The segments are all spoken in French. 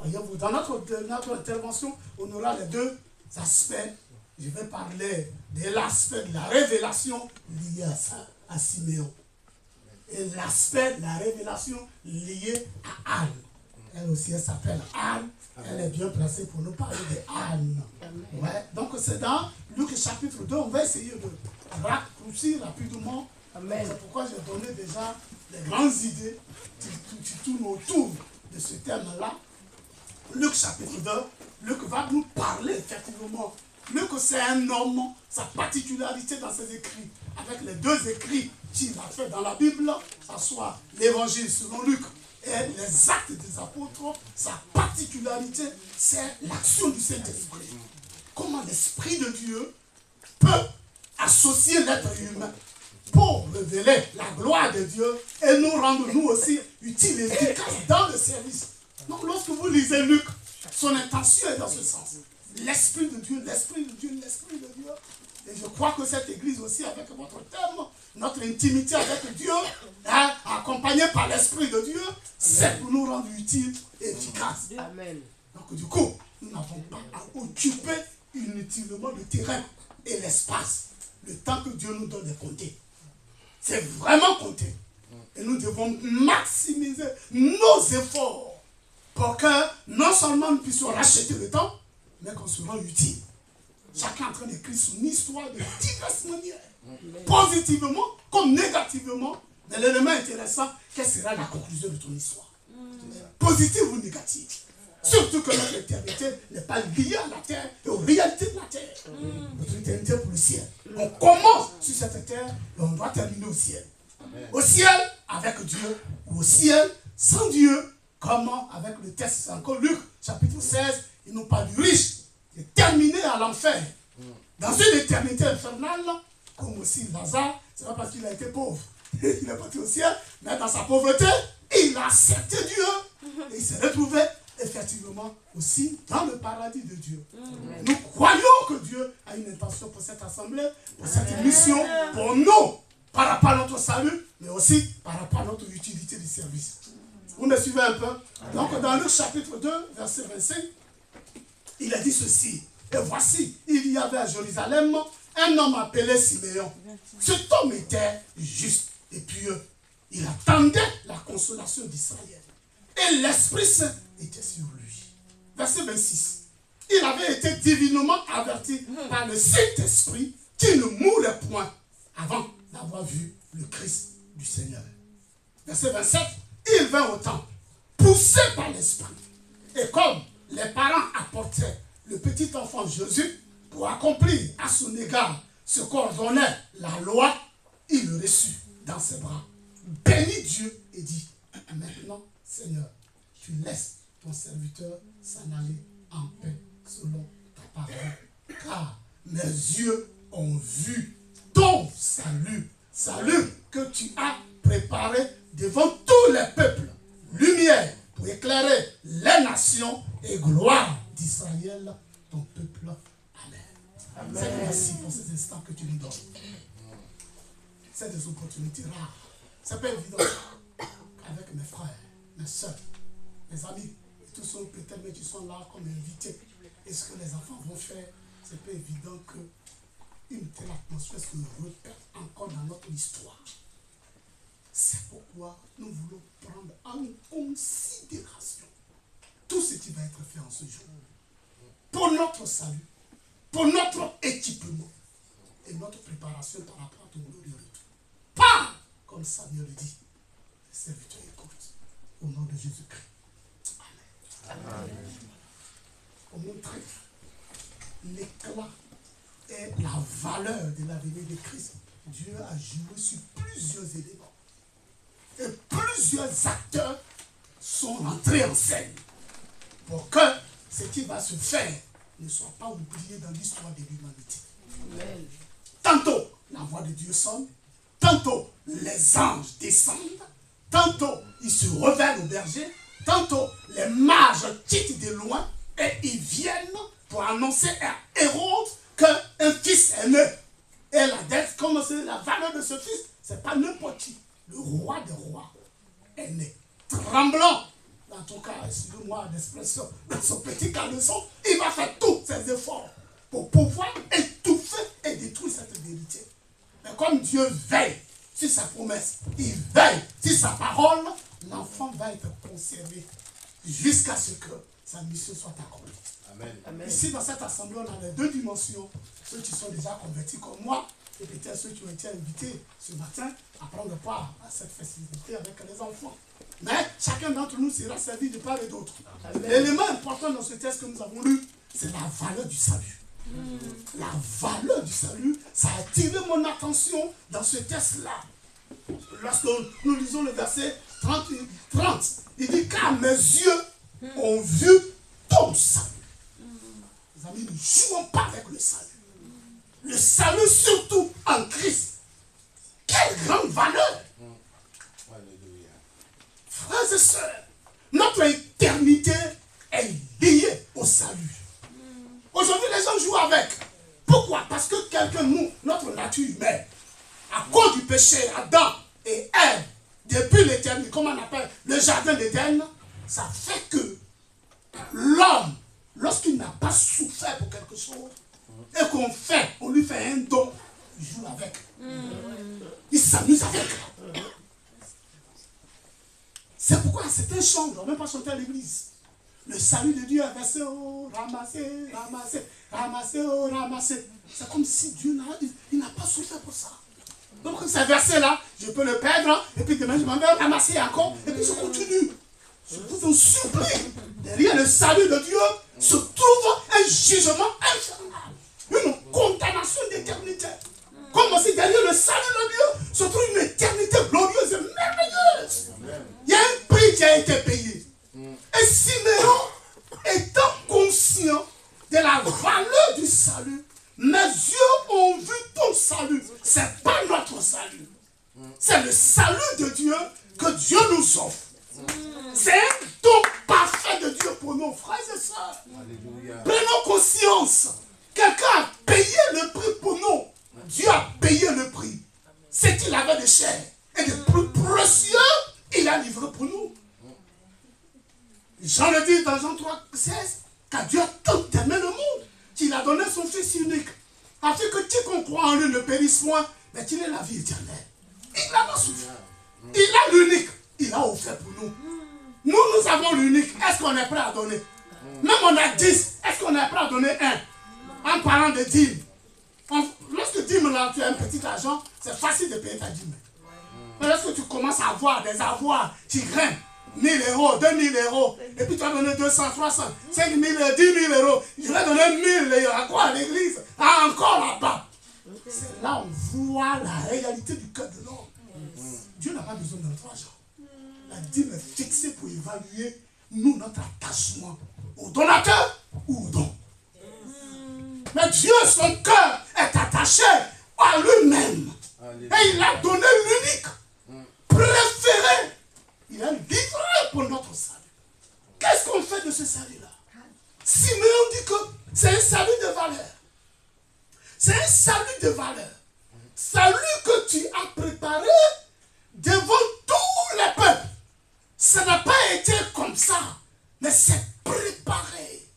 Voyez-vous, dans notre intervention, on aura les deux aspects. Je vais parler de l'aspect de la révélation liée à Siméon. Et l'aspect de la révélation liée à Anne. Elle aussi, elle s'appelle Anne. Elle est bien placée pour nous parler de Anne. Ouais. Donc c'est dans Luc chapitre 2. On va essayer de raccourcir rapidement. C'est pourquoi j'ai donné déjà les grandes idées qui tournent autour de ce thème-là. Luc chapitre 2. Luc va nous parler effectivement. Luc, c'est un homme, sa particularité dans ses écrits, avec les deux écrits qu'il a fait dans la Bible, que ce soit l'évangile selon Luc et les actes des apôtres, sa particularité, c'est l'action du Saint-Esprit. Comment l'Esprit de Dieu peut associer l'être humain pour révéler la gloire de Dieu et nous rendre nous aussi utiles et efficaces dans le service. Donc lorsque vous lisez Luc, son intention est dans ce sens. L'Esprit de Dieu, l'Esprit de Dieu, l'Esprit de Dieu. Et je crois que cette église aussi, avec votre thème, notre intimité avec Dieu, accompagnée par l'Esprit de Dieu, c'est pour nous rendre utiles et efficaces. Amen. Donc du coup, nous n'avons pas à occuper inutilement le terrain et l'espace, le temps que Dieu nous donne de compter. C'est vraiment compter. Et nous devons maximiser nos efforts pour que non seulement nous puissions racheter le temps, mais qu'on se rend utile. Chacun est en train d'écrire son histoire de diverses manières. Positivement comme négativement. Mais l'élément intéressant, quelle sera la conclusion de ton histoire? Positive ou négative? Surtout que notre éternité n'est pas liée à la terre et aux réalités de la terre. Notre éternité pour le ciel. On commence sur cette terre et on doit terminer au ciel. Au ciel avec Dieu ou au ciel sans Dieu. Comment? Avec le texte, c'est encore Luc, chapitre 16, il nous parle du riche, qui est terminé à l'enfer. Dans une éternité infernale, comme aussi Lazare, c'est pas parce qu'il a été pauvre. Il est parti au ciel, mais dans sa pauvreté, il a accepté Dieu. Et il s'est retrouvé effectivement aussi dans le paradis de Dieu. Nous croyons que Dieu a une intention pour cette assemblée, pour cette mission, pour nous, par rapport à notre salut, mais aussi par rapport à notre utilité du service. Vous me suivez un peu? Donc dans le chapitre 2, verset 25, il a dit ceci. Et voici, il y avait à Jérusalem un homme appelé Siméon. Cet homme était juste et pieux. Il attendait la consolation d'Israël. Et l'Esprit Saint était sur lui. Verset 26. Il avait été divinement averti par le Saint-Esprit qu'il ne mourrait point avant d'avoir vu le Christ du Seigneur. Verset 27. Il vint au temple, poussé par l'Esprit. Et comme les parents apportaient le petit enfant Jésus pour accomplir à son égard ce qu'ordonnait la loi, il le reçut dans ses bras, bénit Dieu et dit, maintenant, Seigneur, tu laisses ton serviteur s'en aller en paix selon ta parole. Car mes yeux ont vu ton salut, salut que tu as préparé devant tous les peuples, lumière pour éclairer les nations et gloire d'Israël, ton peuple. Amen. Amen. Merci pour ces instants que tu nous donnes. C'est des opportunités rares. C'est pas évident. Avec mes frères, mes soeurs, mes amis, tous ceux peut-être qui sont là comme invités. Et ce que les enfants vont faire, c'est pas évident qu'une telle atmosphère se répète encore dans notre histoire. C'est pourquoi nous voulons prendre en considération tout ce qui va être fait en ce jour. Pour notre salut, pour notre équipement et notre préparation par rapport à ton glorieux retour. Pas comme Samuel le dit, les serviteurs écoutent. Au nom de Jésus-Christ. Amen. Amen. Pour montrer l'éclat et la valeur de la venue de Christ, Dieu a joué sur plusieurs éléments. Et plusieurs acteurs sont entrés en scène pour que ce qui va se faire ne soit pas oublié dans l'histoire de l'humanité. Amen. Tantôt, la voix de Dieu sonne, tantôt, les anges descendent, tantôt, ils se révèlent au berger, tantôt, les mages quittent de loin et ils viennent pour annoncer à Hérode qu'un fils est né. Et la dette, comme c'est la valeur de ce fils, c'est pas n'importe qui. Le roi des rois est né. Tremblant en tout cas, excusez-moi l'expression, dans son petit caleçon, il va faire tous ses efforts pour pouvoir étouffer et détruire cette vérité. Mais comme Dieu veille sur sa promesse, il veille sur sa parole, l'enfant va être conservé jusqu'à ce que sa mission soit accomplie. Amen. Amen. Ici, dans cette assemblée, on a les deux dimensions. Ceux qui sont déjà convertis comme moi, et peut-être ceux qui ont été invités ce matin à prendre part à cette festivité avec les enfants. Mais chacun d'entre nous sera servi de part et d'autre. L'élément important dans ce texte que nous avons lu, c'est la valeur du salut. La valeur du salut, ça a attiré mon attention dans ce texte-là. Lorsque nous lisons le verset 30, il dit « Car mes yeux ont vu ton salut. » Les amis, ne jouons pas avec le salut. Le salut surtout en Christ. Quelle grande valeur! Frères et sœurs, notre éternité est liée au salut. Aujourd'hui, les gens jouent avec. Pourquoi? Parce que quelqu'un, nous, notre nature humaine, à cause du péché, Adam et Ève, depuis l'éternité, comment on appelle le jardin d'Éden, ça fait que l'homme, lorsqu'il n'a pas souffert pour quelque chose, et on lui fait un don, il joue avec. Il s'amuse avec. C'est pourquoi c'est un chant, on ne doit même pas chanter à l'église. Le salut de Dieu est versé, oh, ramassé, ramassé, ramassé, oh, ramassé. C'est comme si Dieu n'a pas souffert pour ça. Donc c'est versé là, je peux le perdre, et puis demain je m'en vais ramasser encore, et puis je continue. Je vous en supplie, derrière le salut de Dieu se trouve un jugement infernal, une condamnation d'éternité. Comme aussi derrière le salut de Dieu se trouve une éternité glorieuse et merveilleuse. Il y a un prix qui a été payé. Et Siméon, étant conscient de la valeur du salut, mes yeux ont vu ton salut. Ce n'est pas notre salut. C'est le salut de Dieu que Dieu nous offre. C'est un don parfait de Dieu pour nos frères et sœurs. Prenons conscience. Quelqu'un a payé le prix pour nous. Dieu a payé le prix. Ce qu'il avait de cher et de plus précieux, il a livré pour nous. Jean le dit dans Jean 3, 16, car Dieu a tant aimé le monde qu'il a donné son Fils unique, afin que quiconque croit en lui ne périsse point, mais qu'il ait la vie éternelle. Il a souffert. Il a l'unique. Il a offert pour nous. Nous avons l'unique. Est-ce qu'on est prêt à donner? Même on a 10. Est-ce qu'on est prêt à donner un? En parlant de dîmes. Lorsque dîmes là, tu as un petit argent, c'est facile de payer ta dîme. Mais lorsque tu commences à avoir des avoirs qui grimpent, 1000 euros, 2000 euros, et puis tu vas donner 200, 300, 5 000, 10 000 euros, je vais donner 1000 à quoi à l'église? Ah, encore là-bas. C'est là on voit la réalité du cœur de l'homme. Dieu n'a pas besoin de notre argent. La dîme est fixée pour évaluer, nous, notre attachement au donateur ou au don. Mais Dieu, son cœur est attaché à lui-même. Et il a donné l'unique, préféré. Il a livré pour notre salut. Qu'est-ce qu'on fait de ce salut-là? Siméon dit que c'est un salut de valeur. C'est un salut de valeur. Salut que tu as préparé devant tous les peuples. Ça n'a pas été comme ça, mais c'est préparé.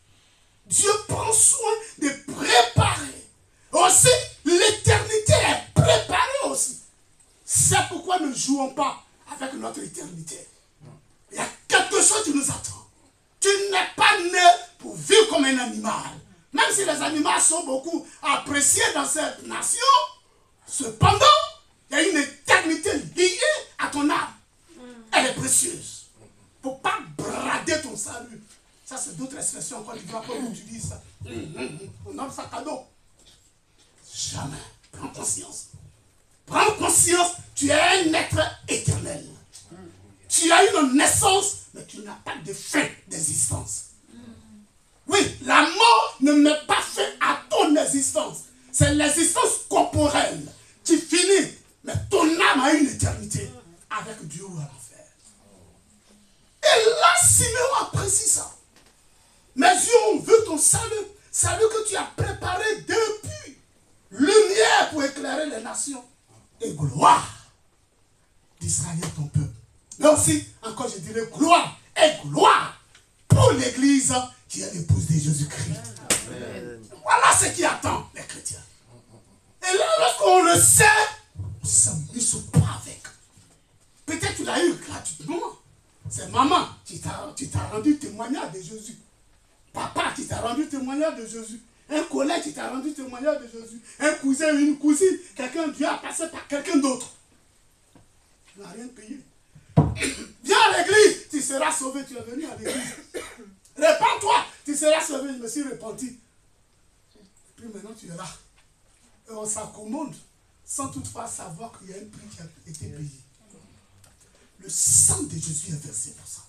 Dieu prend soin de préparer. Aussi, l'éternité est préparée aussi. C'est pourquoi nous ne jouons pas avec notre éternité. Il y a quelque chose qui nous attend. Tu n'es pas né pour vivre comme un animal. Même si les animaux sont beaucoup appréciés dans cette nation, cependant, il y a une éternité liée à ton âme. Elle est précieuse. Il ne faut pas brader ton salut. Ça, c'est d'autres expressions encore. Tu vois qu'on utilise ça. On a un sac à dos. Jamais. Prends conscience. Prends conscience, tu es un être éternel. Tu as une naissance, mais tu n'as pas de fin d'existence. Oui, la mort ne met pas fin à ton existence. C'est l'existence corporelle qui finit. Mais ton âme a une éternité avec Dieu à l'enfer. Et là, Siméon apprécie ça. Mes yeux ont vu ton salut. Salut que tu as préparé depuis. Lumière pour éclairer les nations. Et gloire d'Israël, ton peuple. Mais aussi, encore je dirais, gloire et gloire pour l'Église qui est l'épouse de Jésus-Christ. Voilà ce qui attend les chrétiens. Et là, lorsqu'on le sait, on s'amuse pas avec. Peut-être tu l'as eu gratuitement. C'est maman qui t'a rendu témoignage de Jésus. Papa qui t'a rendu témoignage de Jésus. Un collègue qui t'a rendu témoignage de Jésus. Un cousin ou une cousine. Quelqu'un, Dieu a passé par quelqu'un d'autre. Tu n'as rien payé. Viens à l'église, tu seras sauvé. Tu es venu à l'église. Répands-toi, tu seras sauvé. Je me suis repenti. Puis maintenant tu es là. Et on s'accommode sans toutefois savoir qu'il y a un prix qui a été payé. Le sang de Jésus est versé pour ça.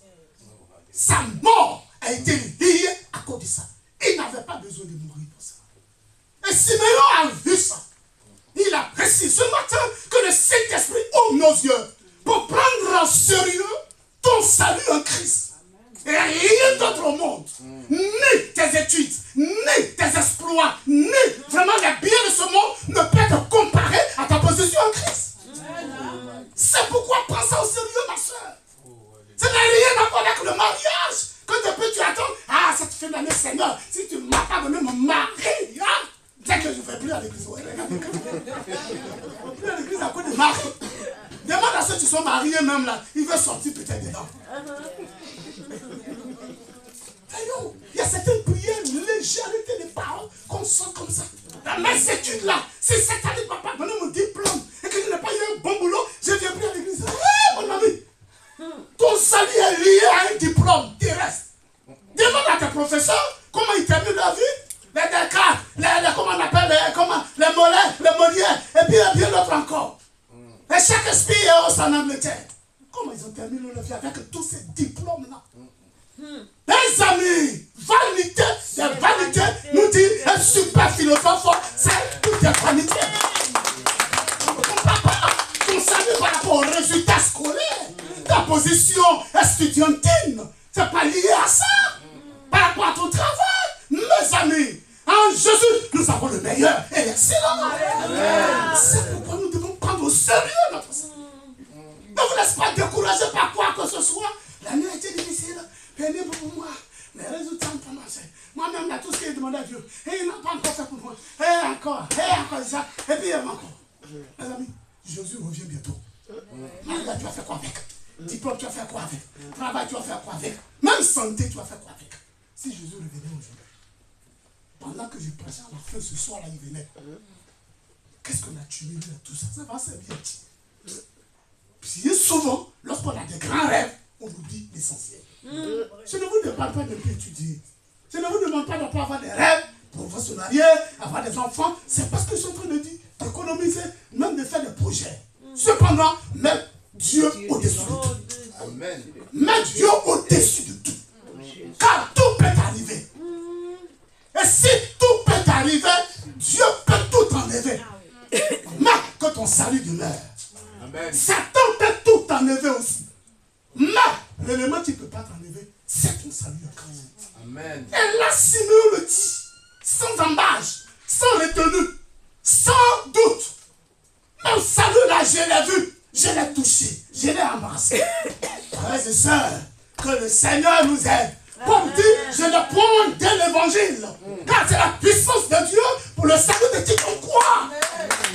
Sa mort a été liée à cause de ça. Il n'avait pas besoin de mourir pour ça. Et Siméon a vu ça. Il a précisé ce matin que le Saint-Esprit ouvre nos yeux pour prendre en sérieux ton salut en Christ. Et rien d'autre au monde, ni tes études, ni tes exploits, ni vraiment les biens de ce monde ne peuvent te comparer à ta position en Christ. C'est pourquoi prends ça au sérieux, ma soeur. Ça n'a rien à voir avec le mariage. Que depuis tu attends, cette fin d'année, Seigneur, si tu ne m'as pas donné mon mari, dès que je ne vais plus à l'église. Ouais, regarde, plus à l'église à cause de mari. Demande à ceux qui sont mariés même là, ils veulent sortir peut-être dedans. Il y a certaines prières, légèreté des paroles qu'on sent comme ça. Dans mes études là, si cette année papa donne mon diplôme et que je n'ai pas eu un bon boulot, je ne viens plus à l'église. Mon ami, ton salut est lié à un diplôme terrestre. Demande à tes professeurs comment ils terminent leur vie. Les décas, comment on appelle, les mollets, les molières, et bien d'autres encore. Et Shakespeare est aussi en Angleterre. Comment ils ont terminé leur vie avec tous ces diplômes-là? Les amis, vanité, des vanités, nous dit un super philosophe, c'est tout des vanités. Ton salut par rapport aux résultats scolaires, ta position estudiantine, c'est pas lié à ça. Par rapport à ton travail, mes amis, en Jésus, nous avons le meilleur et l'excellent. C'est pourquoi nous devons prendre au sérieux notre salut. Ne vous laissez pas décourager par quoi que ce soit. L'année a été difficile. Pénible pour moi. Les résultats ont pas marché. Moi-même, là, tout ce que j'ai demandé à Dieu, et il n'a pas encore fait pour moi. Et encore ça. Et puis encore. Les amis, Jésus revient bientôt. Malgré, tu vas faire quoi avec? Diplôme, tu vas faire quoi avec? Travail, tu vas faire quoi avec? Même santé, tu vas faire quoi avec? Si Jésus revenait aujourd'hui, pendant que je prêchais à la fin ce soir-là, il venait. Qu'est-ce qu'on a tué à tout ça? Ça va servir. Puis souvent, lorsqu'on a des grands rêves, on oublie l'essentiel. Je ne vous demande pas de plus étudier. Je ne vous demande pas de ne pas avoir des rêves pour vous se marier, avoir des enfants. C'est parce que je suis en train de dire d'économiser, même de faire des projets. Cependant, mets Dieu au-dessus de tout. Amen. Mets Dieu au-dessus de tout. Car tout peut arriver. Et si tout peut arriver, Dieu peut tout enlever. Mais que ton salut demeure. Amen. Satan peut tout enlever aussi. Mais l'élément qui ne peut pas t'enlever, c'est ton salut en Christ. Amen. Et là, Simeon le dit, sans embâche, sans retenue, sans doute. Mon salut là, je l'ai vu, je l'ai touché, je l'ai embrassé. Frères et sœurs, que le Seigneur nous aide. Pour dire, je le prends dès l'évangile. Car c'est la puissance de Dieu pour le salut de qui on croit.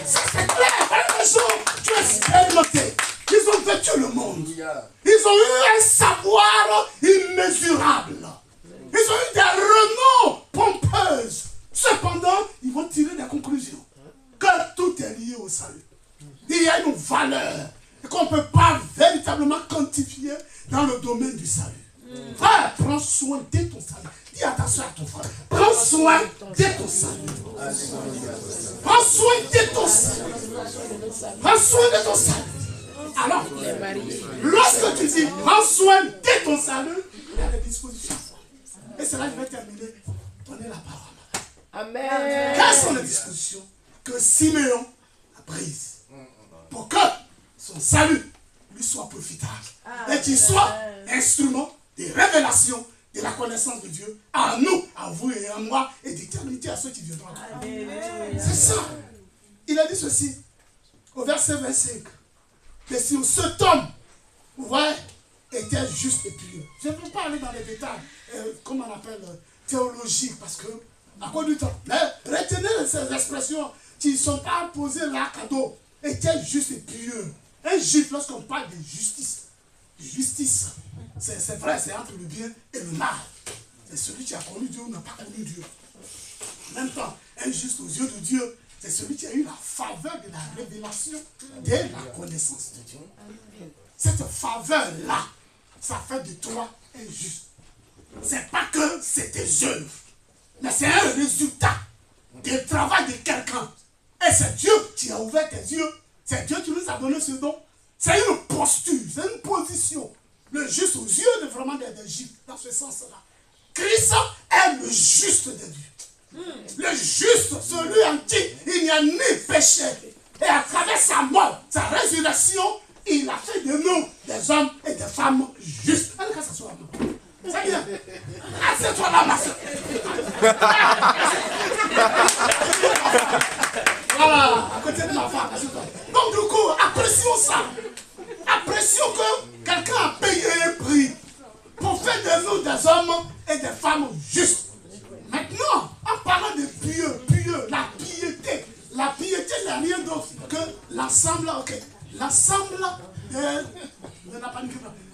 Ça c'est clair, frères et sœurs, tu es expérimenté. Ils ont vécu le monde. Ils ont eu un savoir immesurable. Ils ont eu des renoms pompeuses. Cependant, ils vont tirer des conclusions. Que tout est lié au salut. Il y a une valeur qu'on ne peut pas véritablement quantifier dans le domaine du salut. Frère, prends soin de ton salut. Dis attention à ton frère. Prends soin de ton salut. Prends soin de ton salut. Prends soin de ton salut. Alors, lorsque tu dis prends soin de ton salut, il y a des dispositions. Et c'est là que je vais terminer. Donnez la parole. Amen. Quelles sont les dispositions que Siméon a prises pour que son salut lui soit profitable et qu'il soit instrument de révélation de la connaissance de Dieu à nous, à vous et à moi, et d'éternité à ceux qui viendront. C'est ça. Il a dit ceci au verset 25. Que si cet homme, vous voyez, était juste et pur. Je ne veux pas aller dans les détails, comment on appelle, théologique, parce que, à cause du temps. Mais retenez ces expressions qui ne sont pas posées là, cadeau, était juste et pur. Un juif, lorsqu'on parle de justice, c'est vrai, c'est entre le bien et le mal. C'est celui qui a connu Dieu ou n'a pas connu Dieu. En même temps, un juste aux yeux de Dieu, c'est celui qui a eu la faveur de la révélation de la connaissance de Dieu. Cette faveur-là, ça fait de toi un juste. C'est pas que c'est tes œuvres, mais c'est un résultat du travail de quelqu'un. Et c'est Dieu qui a ouvert tes yeux. C'est Dieu qui nous a donné ce don. C'est une posture, c'est une position. Le juste aux yeux de vraiment des Juifs, dans ce sens-là. Christ est le juste de Dieu. Le juste, celui en qui il n'y a ni péché. Et à travers sa mort, sa résurrection, il a fait de nous des hommes et des femmes justes. Allez, que ça soit là. C'est bien. Assieds-toi là, ma soeur. Voilà, à côté de ma femme. Donc, du coup, apprécions ça. Apprécions que quelqu'un a payé un prix pour faire de nous des hommes et des femmes justes. Maintenant, en parlant de pieux, la piété n'est rien d'autre que l'ensemble, l'ensemble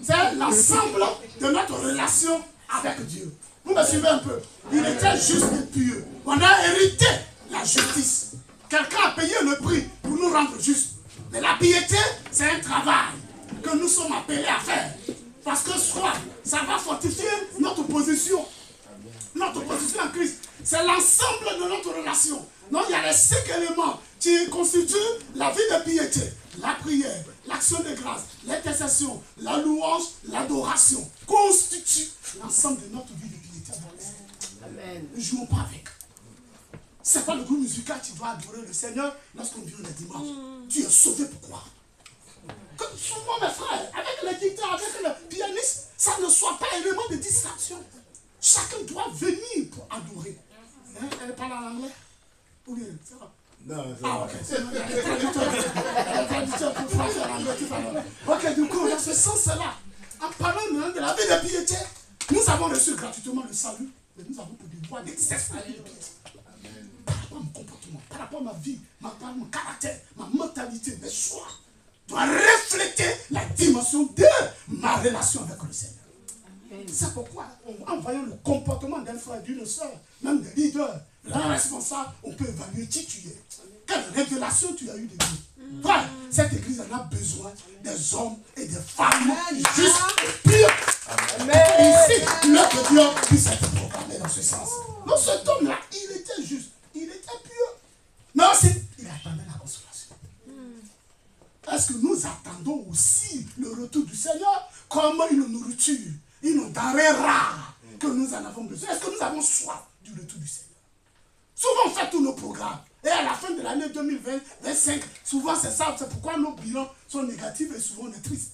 c'est l'ensemble de notre relation avec Dieu. Vous me suivez un peu? Il était juste et pieux. On a hérité la justice. Quelqu'un a payé le prix pour nous rendre justes. Mais la piété, c'est un travail que nous sommes appelés à faire. Parce que soit ça va fortifier notre position. Notre position en Christ. C'est l'ensemble de notre relation. Donc il y a les 5 éléments qui constituent la vie de piété. La prière, l'action de grâce, l'intercession, la louange, l'adoration constituent l'ensemble de notre vie de piété. Amen. Ne jouons pas avec. Ce n'est pas le groupe musical qui doit adorer le Seigneur lorsqu'on vient le dimanche. Tu es sauvé pourquoi? Que souvent mes frères, avec les guitares, avec le pianiste, ça ne soit pas élément de distraction. Chacun doit venir pour adorer. Hein? Elle parle en anglais? Ou bien, ça va? Non, ah, ok. C'est le traducteur pour français en anglais tout à l'heure. Ok, du coup, dans ce sens-là, en parlant de la vie de piété, nous avons reçu gratuitement le salut, mais nous avons pour devoir d'exercer la vie de piété. Par rapport à mon comportement, par rapport à ma vie, mon caractère, ma mentalité, mes choix, doit refléter la dimension de ma relation avec le Seigneur. C'est pourquoi, en voyant le comportement d'un frère, d'une soeur, même des leaders, d'un responsable, on peut évaluer qui tu es. Quelle révélation tu as eue de Dieu. Frère, cette église en a besoin des hommes et des femmes justes et purs. Ici, notre Dieu puisse être proclamé dans ce sens. Donc cet homme-là, il était juste, il était pur. Mais aussi, il attendait la consolation. Est-ce que nous attendons aussi le retour du Seigneur comme une nourriture, une denrée rare que nous en avons besoin? Est-ce que nous avons soif du retour du Seigneur? Souvent on fait tous nos programmes. Et à la fin de l'année 2025, souvent c'est ça, c'est pourquoi nos bilans sont négatifs et souvent on est triste.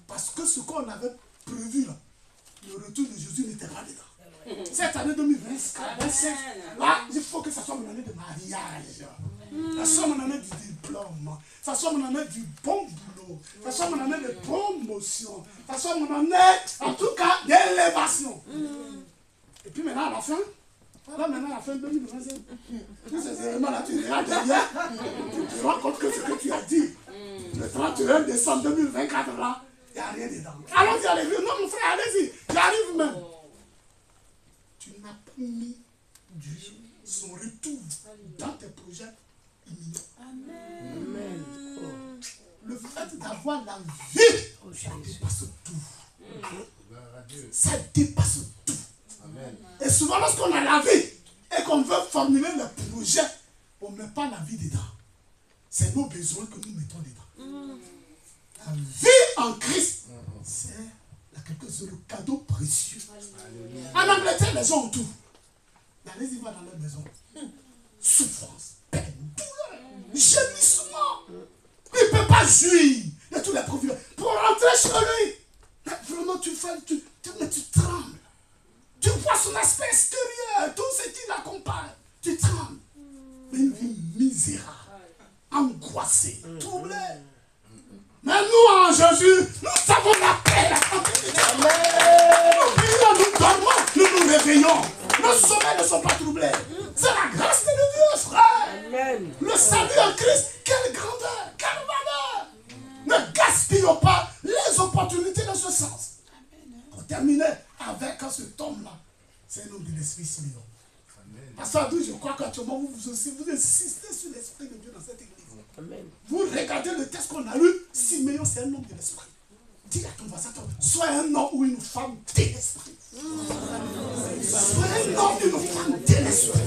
Parce que ce qu'on avait prévu là, le retour de Jésus n'était pas dedans. Cette année 2025, là, il faut que ça soit mon année de mariage. Ça soit mon année du diplôme. Ça soit mon année du bon boulot. Ça soit mon année de promotion. Ça soit mon année, en tout cas, d'élévation. Et puis maintenant, à la fin, voilà, maintenant, à la fin de 2025, tous ces éléments-là, tu regardes derrière, tu te rends compte que ce que tu as dit, le 31 décembre 2024, là, il n'y a rien dedans. Allons-y, allez-y. Non, mon frère, allez-y. J'arrive même. Tu n'as pas mis Dieu, son retour dans tes projets imminents. Amen. Oh. Le fait d'avoir la vie, ça dépasse tout. Ça dépasse tout. Amen. Et souvent, lorsqu'on a la vie et qu'on veut formuler le projet, on ne met pas la vie dedans. C'est nos besoins que nous mettons dedans. La vie en Christ, c'est quelque chose, le cadeau précieux. En Angleterre, les gens ont tout. Allez-y, va dans leur maison. Souffrance, peine, douleur, gémissement. Il ne peut pas jouir de tous les profits. Pour rentrer chez lui, vraiment, tu trembles. Tu vois son aspect extérieur, tout ce qui l'accompagne. Tu trembles. Mais une vie misérable, angoissée, troublée. Mais nous, en Jésus, nous avons la paix, la tranquillité. Nous prions, nous dormons, nous nous réveillons. Nos sommeils ne sont pas troublés. C'est la grâce de Dieu, frère. Amen. Le salut en Christ, quelle grandeur, quelle valeur. Ne gaspillons pas les opportunités dans ce sens. Pour terminer avec cet homme-là, c'est un homme de l'esprit Simeon. Pasteur Adou, je crois qu'actuellement vous insistez sur l'esprit de Dieu dans cette église. Amen. Vous regardez le texte qu'on a lu, Simeon c'est un homme de l'esprit. Dis à ton voisin, sois un homme ou une femme de l'esprit. Sois un homme ou une femme de l'esprit.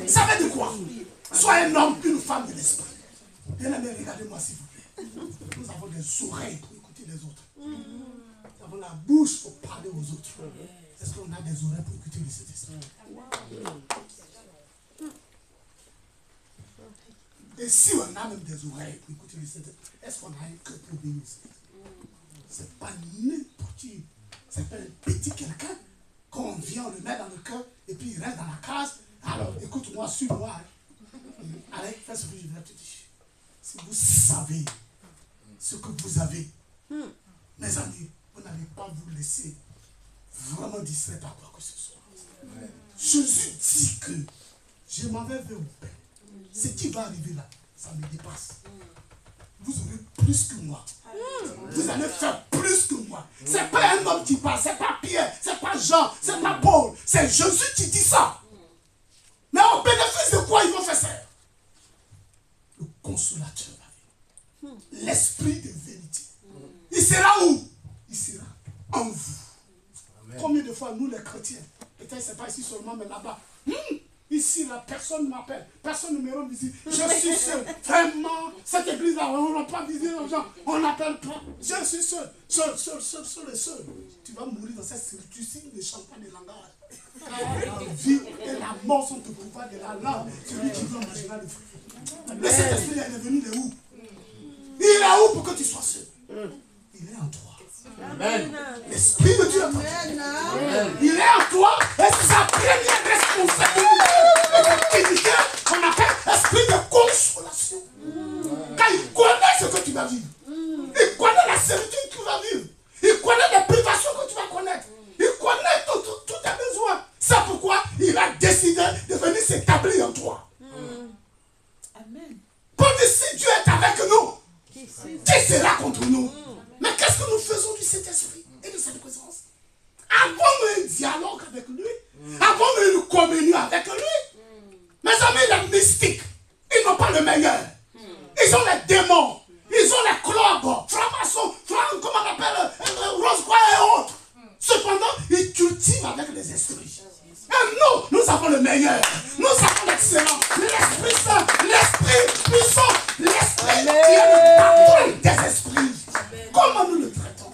Ça veut dire quoi? Sois un homme ou une femme de l'esprit. Bien aimé, regardez-moi s'il vous plaît. Nous avons des oreilles pour écouter les autres. Nous avons la bouche pour parler aux autres. Est-ce qu'on a des oreilles pour écouter le Saint-Esprit? Et si on a même des oreilles pour écouter le Saint-Esprit, est-ce qu'on a un cœur pour obéir au Saint-Esprit? C'est pas n'importe qui. C'est pas un petit quelqu'un qu'on vient, on le met dans le cœur et puis il reste dans la case. Alors écoute-moi, suis-moi. Allez, fais ce que je vais te dire. Si vous savez ce que vous avez, mes amis, vous n'allez pas vous laisser vraiment distrait par quoi que ce soit. Jésus dit que je m'en vais vers mon Père. Ce qui va arriver là, ça me dépasse. Vous aurez plus que moi. Vous allez faire plus que moi. C'est pas un homme qui parle, c'est pas Pierre, c'est pas Jean, c'est pas Paul. C'est Jésus qui dit ça. Mais au bénéfice de quoi ils vont faire ça? Le consolateur va venir. L'esprit de vérité. Il sera où? Il sera en vous. Amen. Combien de fois nous les chrétiens, peut-être c'est pas ici seulement, mais là-bas, ici là, personne ne m'appelle, personne ne me rend visite. Je suis seul. Vraiment, cette église-là, on ne va pas visiter aux gens, on n'appelle pas. Je suis seul. Seul et seul. Tu vas mourir dans cette structure, tu signes ne chantes pas de langage. La vie et la mort sont au pouvoir de la langue. Celui qui veut manger le fruit. Mais cet esprit est venu de où? Il est où pour que tu sois seul? Il est en toi. Amen. L'esprit de Dieu est en toi. Il est en toi et c'est sa première responsabilité qu'on appelle esprit de consolation. Car il connaît ce que tu vas vivre. Il connaît la servitude que tu vas vivre. Il connaît les privations que tu vas connaître. Il connaît tous tes besoins. C'est pourquoi il a décidé de venir s'établir en toi. Amen. Pour dire si Dieu est avec nous, qui sera contre nous? Mais qu'est-ce que nous faisons du Saint-Esprit et de cette présence? Avons-nous un dialogue avec lui? Avons-nous une communion avec lui? Mes amis, les mystiques, ils n'ont pas le meilleur. Ils ont les démons, ils ont les clubs, francs-maçons, comment on appelle, Rose-Croix et autres. Cependant, ils cultivent avec les esprits. Et nous avons le meilleur. Nous avons l'excellent. L'Esprit Saint, l'Esprit puissant, l'Esprit qui est le patron des esprits. Comment nous le traitons?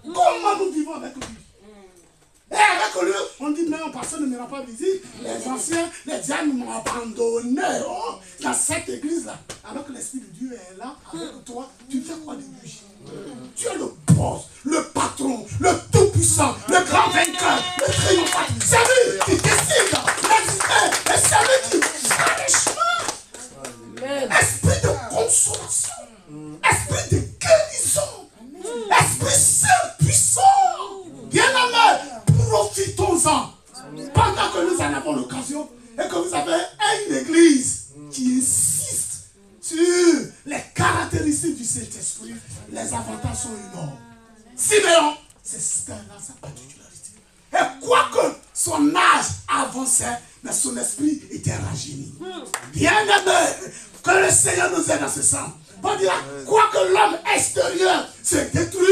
Comment nous vivons avec lui? Et avec lui, on dit, mais personne ne me rend pas visite. Les anciens, les diables m'ont abandonné dans cette église-là. Alors que l'Esprit de Dieu est là avec toi, tu fais quoi de lui? Tu es le boss, le patron, le tout-puissant, le grand vainqueur, le triomphateur. C'est lui qui décide l'existence et c'est lui qui fait les chemins. Esprit de consolation, esprit de guérison, esprit saint puissant. Bien aimé, profitons-en pendant que nous en avons l'occasion et que vous avez une église qui insiste sur les caractéristiques du Saint-Esprit. Les avantages sont énormes. Simeon, c'est là sa particularité. Et quoique son âge avançait, mais son esprit était rajeuni. Bien aimé, que le Seigneur nous aide dans ce sens. Pour dire, quoique l'homme extérieur se détruit,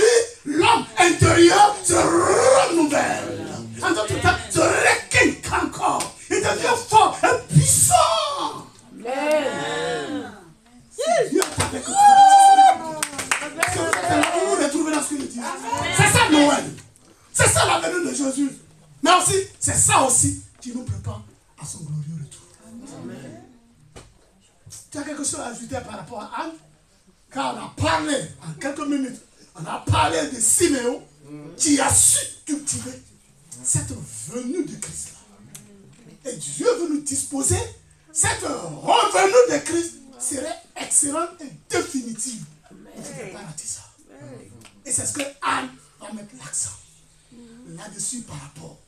l'homme intérieur se renouvelle. En d'autres temps, se requinque encore. Il devient fort et puissant. Amen. Dieu est avec toi. Vous vous retrouvez dans ce qu'il dit. C'est ça Noël. C'est ça la venue de Jésus. Mais aussi, c'est ça aussi qui nous prépare à son glorieux retour. Amen. Tu as quelque chose à ajouter par rapport à Anne? Car on a parlé en quelques minutes, on a parlé de Siméon qui a su cultiver cette venue de Christ-là. Et Dieu veut nous disposer, cette revenue de Christ serait excellente et définitive Il ne faut pas rater ça. Et c'est ce que Anne va mettre l'accent là-dessus par rapport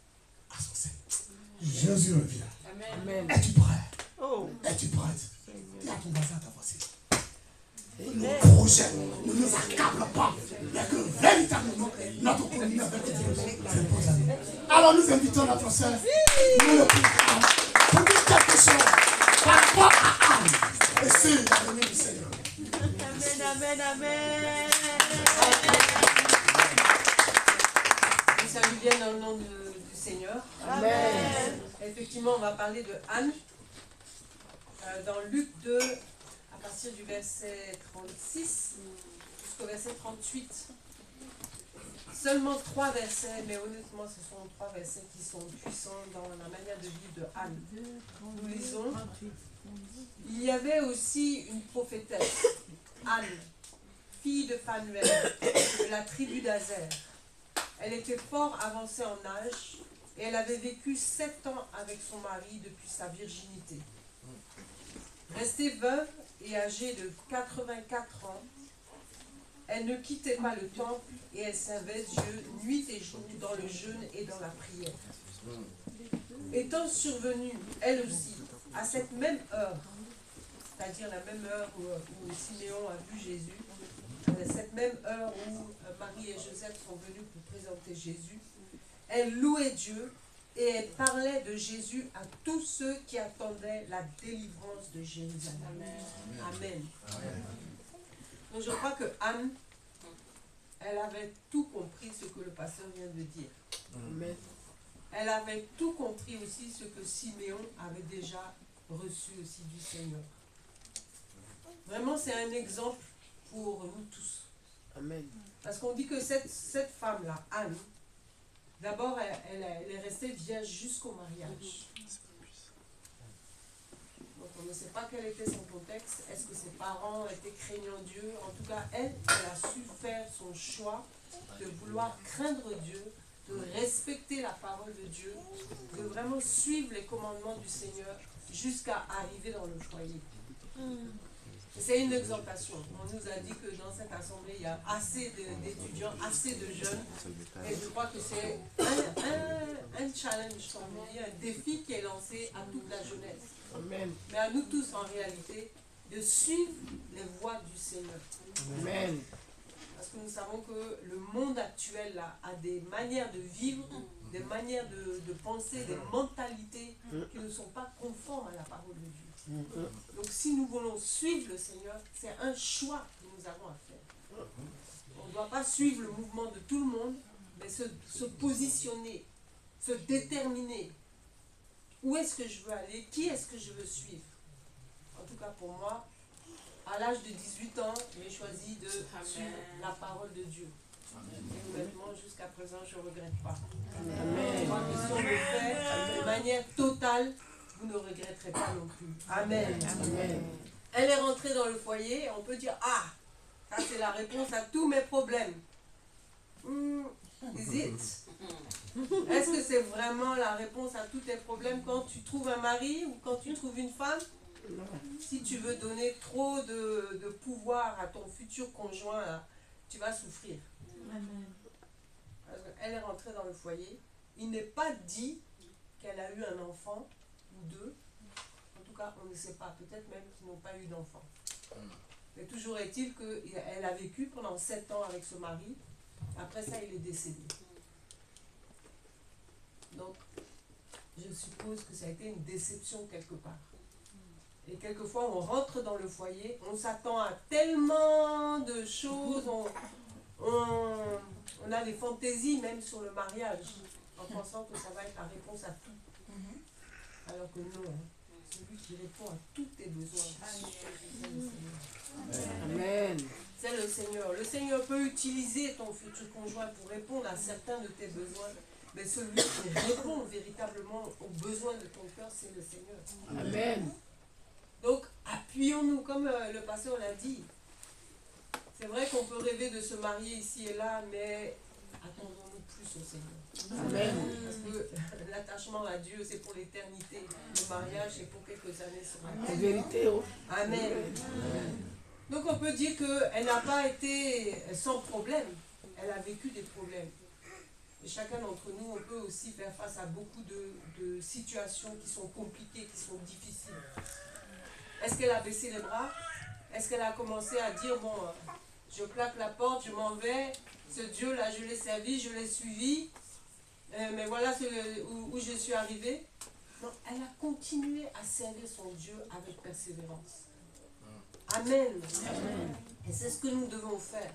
à son sein. Jésus revient. Amen. Es-tu prêt? Es-tu prête? Dis à ton voisin, ta voici. Nos projets ne nous accablent pas, mais que véritablement notre communion avec Dieu s'impose à nous. Alors nous invitons notre soeur, nous le prions, pour dire quelque chose par rapport à Anne et sur la venue du Seigneur. Amen, amen, amen. Nous saluons bien dans le nom du Seigneur. Amen. Effectivement, on va parler de Anne. Dans Luc 2, à partir du verset 36 jusqu'au verset 38. Seulement 3 versets, mais honnêtement, ce sont 3 versets qui sont puissants dans la manière de vivre de Anne. Nous lisons. Il y avait aussi une prophétesse, Anne, fille de Phanuel, de la tribu d'Azer. Elle était fort avancée en âge et elle avait vécu 7 ans avec son mari depuis sa virginité. Restée veuve et âgée de 84 ans, elle ne quittait pas le temple et elle servait Dieu nuit et jour dans le jeûne et dans la prière. Étant survenue, elle aussi, à cette même heure, c'est-à-dire la même heure où Siméon a vu Jésus, à cette même heure où Marie et Joseph sont venus pour présenter Jésus, elle louait Dieu et elle parlait de Jésus à tous ceux qui attendaient la délivrance de Jérusalem. Amen. Amen. Donc je crois que Anne, elle avait tout compris ce que le pasteur vient de dire. Amen. Elle avait tout compris aussi ce que Siméon avait déjà reçu aussi du Seigneur. Vraiment, c'est un exemple pour nous tous. Amen. Parce qu'on dit que cette femme-là, Anne, d'abord, elle est restée vierge jusqu'au mariage. Donc on ne sait pas quel était son contexte. Est-ce que ses parents étaient craignant Dieu? En tout cas, elle a su faire son choix de vouloir craindre Dieu, de respecter la parole de Dieu, de vraiment suivre les commandements du Seigneur jusqu'à arriver dans le foyer. C'est une exhortation. On nous a dit que dans cette assemblée, il y a assez d'étudiants, assez de jeunes. Et je crois que c'est un challenge, comme on dit, un défi qui est lancé à toute la jeunesse. Amen. Mais à nous tous, en réalité, de suivre les voies du Seigneur. Amen. Parce que nous savons que le monde actuel là, a des manières de vivre, des manières de penser, des mentalités qui ne sont pas conformes à la parole de Dieu. Donc si nous voulons suivre le Seigneur, c'est un choix que nous avons à faire. On ne doit pas suivre le mouvement de tout le monde, mais se positionner, se déterminer. Où est-ce que je veux aller? Qui est-ce que je veux suivre? En tout cas pour moi, à l'âge de 18 ans, j'ai choisi de suivre la parole de Dieu. Et honnêtement, jusqu'à présent, je ne regrette pas. Amen. Je crois que si on le fait de manière totale, vous ne regretterez pas non plus. Amen. Amen. Elle est rentrée dans le foyer, on peut dire, ah, ça c'est la réponse à tous mes problèmes. Is it? Est-ce que c'est vraiment la réponse à tous tes problèmes quand tu trouves un mari ou quand tu trouves une femme? Si tu veux donner trop de pouvoir à ton futur conjoint, là, tu vas souffrir. Amen. Elle est rentrée dans le foyer. Il n'est pas dit qu'elle a eu un enfant ou deux. En tout cas, on ne sait pas. Peut-être même qu'ils n'ont pas eu d'enfant. Mais toujours est-il qu'elle a vécu pendant 7 ans avec ce mari. Après ça, il est décédé. Donc, je suppose que ça a été une déception quelque part. Et quelquefois, on rentre dans le foyer, on s'attend à tellement de choses, on a des fantaisies même sur le mariage, en pensant que ça va être la réponse à tout. Alors que non, celui qui répond à tous tes besoins, c'est le Seigneur. Amen. C'est le Seigneur. Le Seigneur peut utiliser ton futur conjoint pour répondre à certains de tes besoins, mais celui qui répond véritablement aux besoins de ton cœur, c'est le Seigneur. Amen. Donc, appuyons-nous, comme le pasteur l'a dit. C'est vrai qu'on peut rêver de se marier ici et là, mais attendons-nous plus au Seigneur. Amen. Parce que l'attachement à Dieu, c'est pour l'éternité. Le mariage, c'est pour quelques années sur la terre. La vérité, oh. Amen. Amen. Donc on peut dire qu'elle n'a pas été sans problème. Elle a vécu des problèmes. Et chacun d'entre nous, on peut aussi faire face à beaucoup de situations qui sont compliquées, qui sont difficiles. Est-ce qu'elle a baissé les bras? Est-ce qu'elle a commencé à dire, bon, je claque la porte, je m'en vais, ce Dieu-là, je l'ai servi, je l'ai suivi, mais voilà où je suis arrivée? Non, elle a continué à servir son Dieu avec persévérance. Amen. Amen. Et c'est ce que nous devons faire.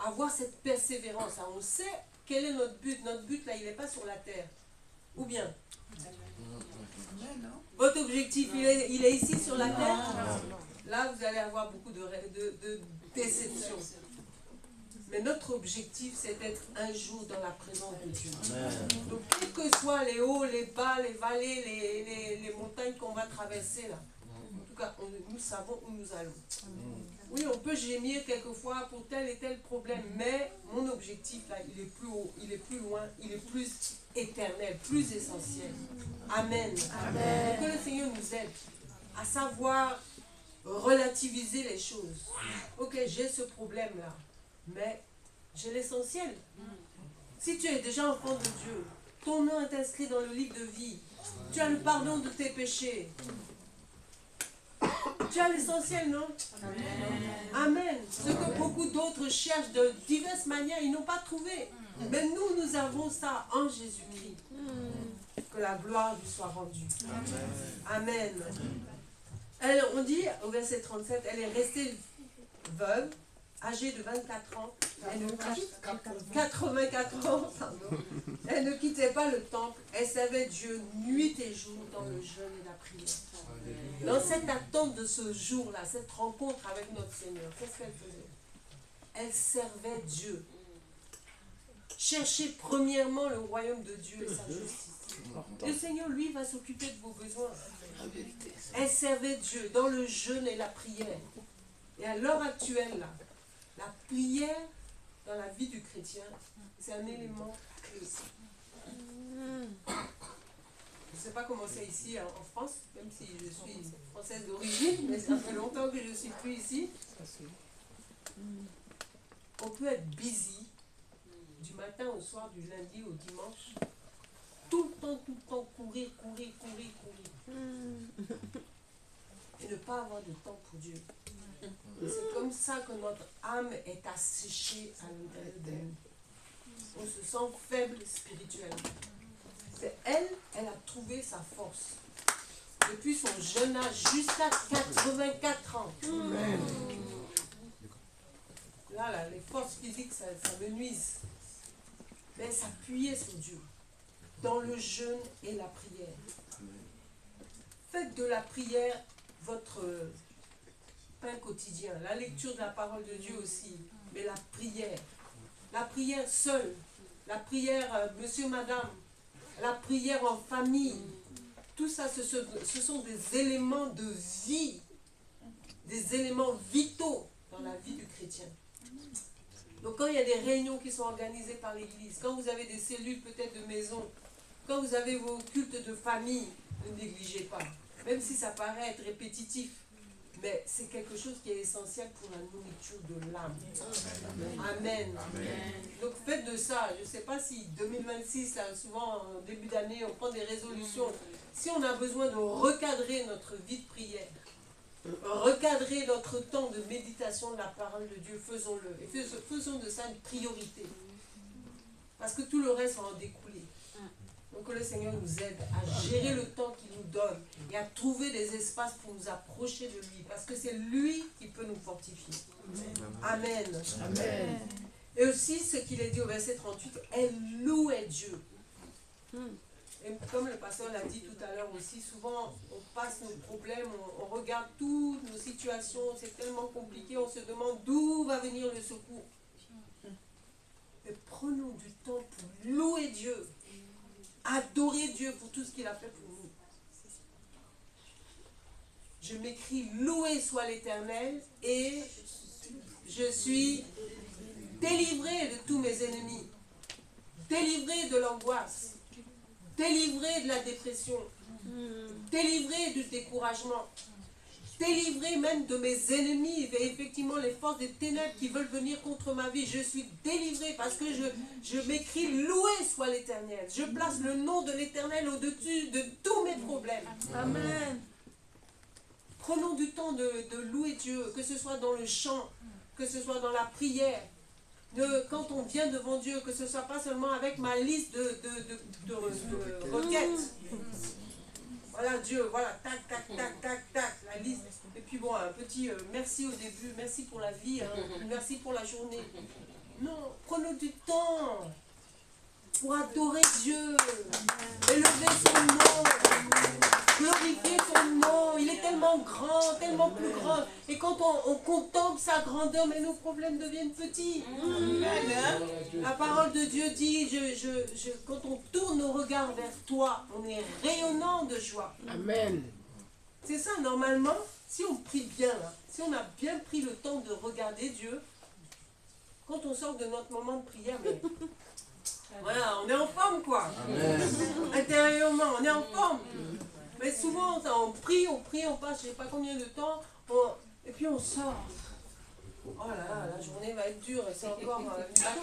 Avoir cette persévérance. On sait quel est notre but. Notre but, là, il n'est pas sur la terre. Ou bien? Votre objectif, il est ici sur la terre? Là, vous allez avoir beaucoup de déceptions. Mais notre objectif, c'est d'être un jour dans la présence de Dieu. Donc, quels que soient les hauts, les bas, les vallées, les montagnes qu'on va traverser, là, en tout cas, nous savons où nous allons. Oui, on peut gémir quelquefois pour tel et tel problème, mais mon objectif, là, il est plus haut, il est plus loin, il est plus éternel, plus essentiel. Amen. Amen. Que le Seigneur nous aide à savoir relativiser les choses. Ok, j'ai ce problème-là, mais j'ai l'essentiel. Si tu es déjà enfant de Dieu, ton nom est inscrit dans le livre de vie, tu as le pardon de tes péchés. Tu as l'essentiel, non? Amen. Ce que beaucoup d'autres cherchent de diverses manières, ils n'ont pas trouvé. Mais nous avons ça en Jésus-Christ. Que la gloire lui soit rendue. Amen. Elle, on dit au verset 37, elle est restée veuve, âgée de 24 ans. 84 ans, pardon. Elle ne quittait pas le temple. Elle servait Dieu nuit et jour dans le jeûne et la prière. Dans cette attente de ce jour-là, cette rencontre avec notre Seigneur, qu'est-ce qu'elle faisait? Elle servait Dieu. Cherchez premièrement le royaume de Dieu et sa justice. Le Seigneur, lui, va s'occuper de vos besoins. Elle servait Dieu dans le jeûne et la prière. Et à l'heure actuelle, là, la prière dans la vie du chrétien, c'est un élément clé. Je ne sais pas comment c'est ici en France, même si je suis française d'origine, mais ça fait longtemps que je ne suis plus ici. On peut être busy du matin au soir, du lundi au dimanche, tout le temps, courir. Et ne pas avoir de temps pour Dieu. C'est comme ça que notre âme est asséchée à l'intérieur de nous. On se sent faible spirituellement. Elle a trouvé sa force. Depuis son jeune âge jusqu'à 84 ans. Là, les forces physiques, ça me nuise. Mais elle s'appuyait sur Dieu. Dans le jeûne et la prière. Faites de la prière votre pain quotidien. La lecture de la parole de Dieu aussi. Mais la prière seule. La prière monsieur, madame. La prière en famille. Tout ça, ce sont des éléments de vie. Des éléments vitaux dans la vie du chrétien. Donc quand il y a des réunions qui sont organisées par l'église, quand vous avez des cellules peut-être de maison, quand vous avez vos cultes de famille, ne négligez pas. Même si ça paraît être répétitif, mais c'est quelque chose qui est essentiel pour la nourriture de l'âme. Amen. Amen. Donc faites de ça. Je ne sais pas si 2026, là, souvent en début d'année, on prend des résolutions. Si on a besoin de recadrer notre vie de prière, recadrer notre temps de méditation de la parole de Dieu, faisons-le. Et faisons de ça une priorité. Parce que tout le reste va en découler. Donc que le Seigneur nous aide à gérer le temps qu'il nous donne et à trouver des espaces pour nous approcher de lui. Parce que c'est lui qui peut nous fortifier. Amen. Amen. Et aussi, ce qu'il est dit au verset 38, elle louait Dieu. Et comme le pasteur l'a dit tout à l'heure aussi, souvent on passe nos problèmes, on regarde toutes nos situations, c'est tellement compliqué, on se demande d'où va venir le secours. Mais prenons du temps pour louer Dieu, adorer Dieu pour tout ce qu'il a fait pour nous. Je m'écris, loué soit l'Éternel, et je suis délivré de tous mes ennemis, délivré de l'angoisse, délivré de la dépression, délivré du découragement. délivré même de mes ennemis et effectivement les forces des ténèbres qui veulent venir contre ma vie. Je suis délivré parce que je m'écris loué soit l'Éternel. Je place le nom de l'Éternel au-dessus de tous mes problèmes. Amen. Prenons du temps de louer Dieu, que ce soit dans le chant, que ce soit dans la prière. Quand on vient devant Dieu, que ce ne soit pas seulement avec ma liste de requêtes. Voilà Dieu, voilà, tac, tac, tac, tac, tac, la liste. Et puis bon, un petit merci au début, merci pour la vie, hein, merci pour la journée. Non, prenons du temps pour adorer Dieu, élever son nom, glorifier son nom. Il est tellement grand, tellement plus grand. Et quand on contemple sa grandeur, mais nos problèmes deviennent petits. La parole de Dieu dit, quand on tourne nos regards vers toi, on est rayonnant de joie. Amen. C'est ça, normalement, si on prie bien, là, si on a bien pris le temps de regarder Dieu, quand on sort de notre moment de prière, mais voilà, on est en forme, quoi. Amen. Intérieurement, on est en forme. Mais souvent, on prie, on passe je ne sais pas combien de temps, et puis on sort. Oh là là, la journée va être dure et c'est encore une bataille.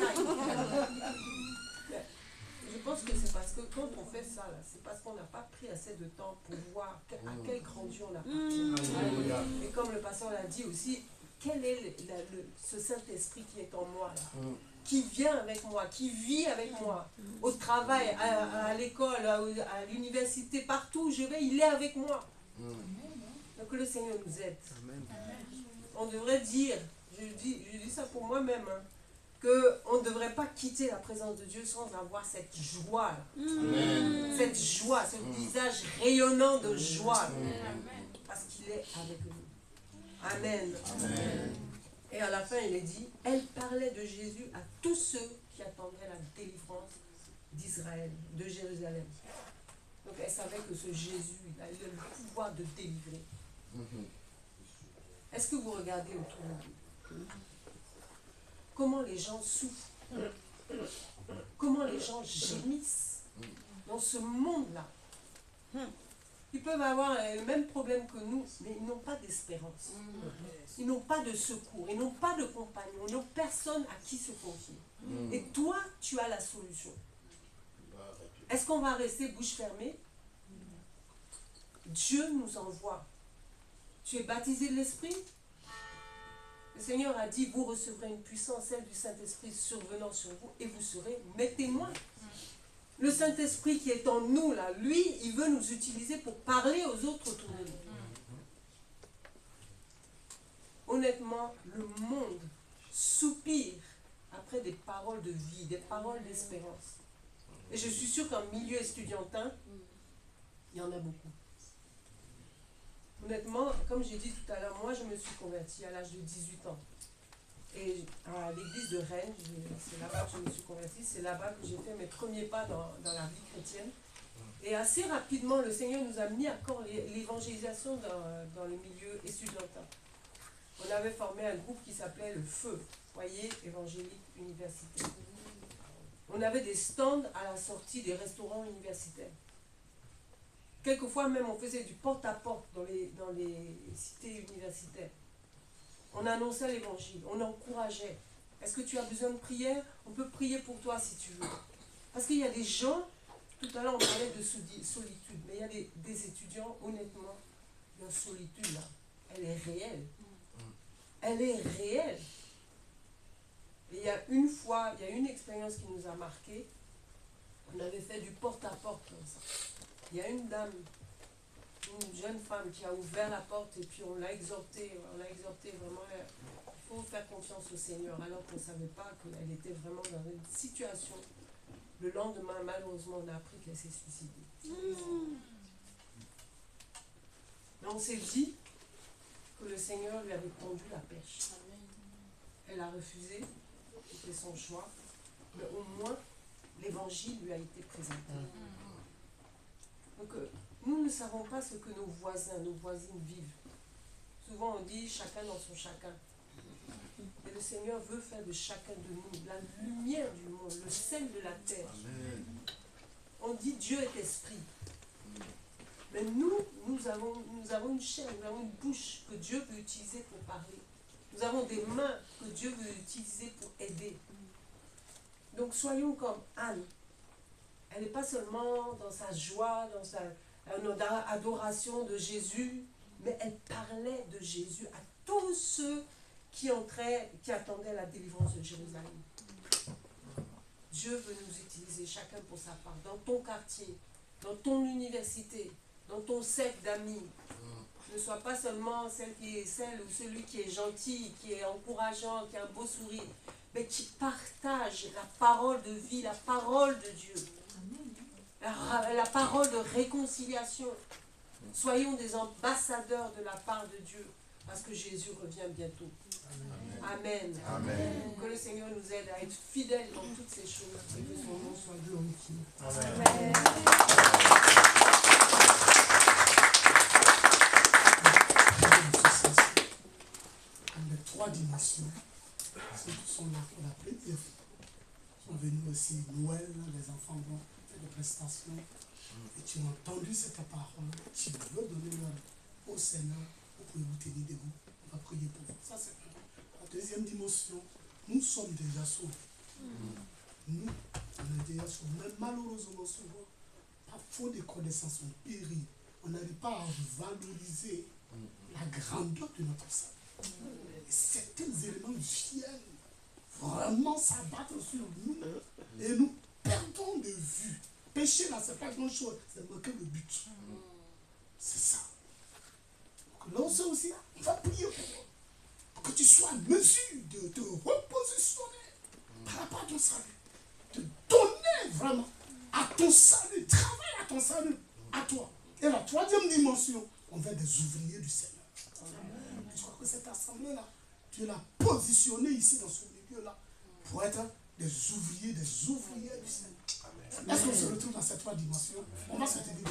Je pense que c'est parce que quand on fait ça, c'est parce qu'on n'a pas pris assez de temps pour voir à quel grand Dieu on appartient. Et comme le pasteur l'a dit aussi, quel est ce Saint-Esprit qui est en moi là, qui vient avec moi, qui vit avec moi, au travail, à l'école, à l'université, partout où je vais, il est avec moi. Donc que le Seigneur nous aide. On devrait dire, je dis ça pour moi-même, hein, qu'on ne devrait pas quitter la présence de Dieu sans avoir cette joie là. Cette joie, ce visage rayonnant de joie. Parce qu'il est avec nous. Amen. Amen. Et à la fin, il est dit, elle parlait de Jésus à tous ceux qui attendraient la délivrance d'Israël, de Jérusalem. Donc elle savait que ce Jésus, il a le pouvoir de délivrer. Est-ce que vous regardez autour de vous? Comment les gens souffrent? Comment les gens gémissent dans ce monde-là? Ils peuvent avoir le même problème que nous, mais ils n'ont pas d'espérance. Ils n'ont pas de secours, ils n'ont pas de compagnon, ils n'ont personne à qui se confier. Et toi, tu as la solution. Est-ce qu'on va rester bouche fermée? Dieu nous envoie. Tu es baptisé de l'Esprit? Le Seigneur a dit, vous recevrez une puissance, celle du Saint-Esprit survenant sur vous, et vous serez mes témoins. Le Saint-Esprit qui est en nous, là, lui, il veut nous utiliser pour parler aux autres autour de nous. Honnêtement, le monde soupire après des paroles de vie, des paroles d'espérance. Et je suis sûre qu'en milieu estudiantin, il y en a beaucoup. Honnêtement, comme j'ai dit tout à l'heure, moi je me suis convertie à l'âge de 18 ans. Et à l'église de Rennes, c'est là-bas que je me suis convertie, c'est là-bas que j'ai fait mes premiers pas dans la vie chrétienne. Et assez rapidement, le Seigneur nous a mis à corps l'évangélisation dans le milieu estudiantin. On avait formé un groupe qui s'appelait le Feu, Foyer Évangélique Universitaire. On avait des stands à la sortie des restaurants universitaires. Quelquefois même, on faisait du porte-à-porte dans les cités universitaires. On annonçait l'évangile, on encourageait. Est-ce que tu as besoin de prière? On peut prier pour toi si tu veux. Parce qu'il y a des gens, tout à l'heure on parlait de solitude, mais il y a des étudiants, honnêtement, leur solitude là, elle est réelle. Elle est réelle. Et il y a une fois, il y a une expérience qui nous a marqué. On avait fait du porte-à-porte comme ça. Il y a une dame, une jeune femme qui a ouvert la porte et puis on l'a exhortée vraiment. Il faut faire confiance au Seigneur alors qu'on ne savait pas qu'elle était vraiment dans une situation. Le lendemain, malheureusement, on a appris qu'elle s'est suicidée. Mais on s'est dit que le Seigneur lui avait tendu la perche. Elle a refusé, c'était son choix, mais au moins l'évangile lui a été présenté. Donc nous ne savons pas ce que nos voisins, nos voisines vivent. Souvent on dit chacun dans son chacun. Et le Seigneur veut faire de chacun de nous la lumière du monde, le sel de la terre. On dit Dieu est esprit. Mais nous avons une chair, nous avons une bouche que Dieu veut utiliser pour parler. Nous avons des mains que Dieu veut utiliser pour aider. Donc soyons comme Anne. Elle n'est pas seulement dans sa joie, dans sa adoration de Jésus, mais elle parlait de Jésus à tous ceux qui attendaient la délivrance de Jérusalem. Dieu veut nous utiliser chacun pour sa part, dans ton quartier, dans ton université, dans ton cercle d'amis. Ne sois pas seulement celle ou celui qui est gentil, qui est encourageant, qui a un beau sourire, mais qui partage la parole de vie, la parole de Dieu, la parole de réconciliation. Soyons des ambassadeurs de la part de Dieu, parce que Jésus revient bientôt. Amen. Amen. Que le Seigneur nous aide à être fidèles dans toutes ces choses et que son nom soit glorifié. Amen. Les trois dimensions, ceux qui sont là pour la première fois, sont venus aussi Noël, les enfants vont faire des prestations, et tu as entendu cette parole, tu veux donner l'heure au Seigneur, vous pouvez vous tenir debout, on va prier pour vous. Ça c'est la deuxième dimension, nous sommes déjà sauvés. Nous, on est déjà sauvés, mais malheureusement souvent, par faute de connaissance, on périt, on n'arrive pas à valoriser la grandeur de notre salut. Et certains éléments viennent vraiment s'abattre sur nous et nous perdons de vue. Péché là, c'est pas grand chose, c'est manquer le but. C'est ça. Donc là aussi, on va prier pour toi. Pour que tu sois en mesure de te repositionner par rapport à ton salut. De donner vraiment à ton salut, travailler à ton salut, à toi. Et la troisième dimension, on va être des ouvriers du Seigneur. Je crois que cette assemblée-là, tu l'as positionnée ici dans ce milieu-là pour être des ouvriers du Seigneur. Est-ce qu'on se retrouve dans ces trois dimensions? On va se tenir.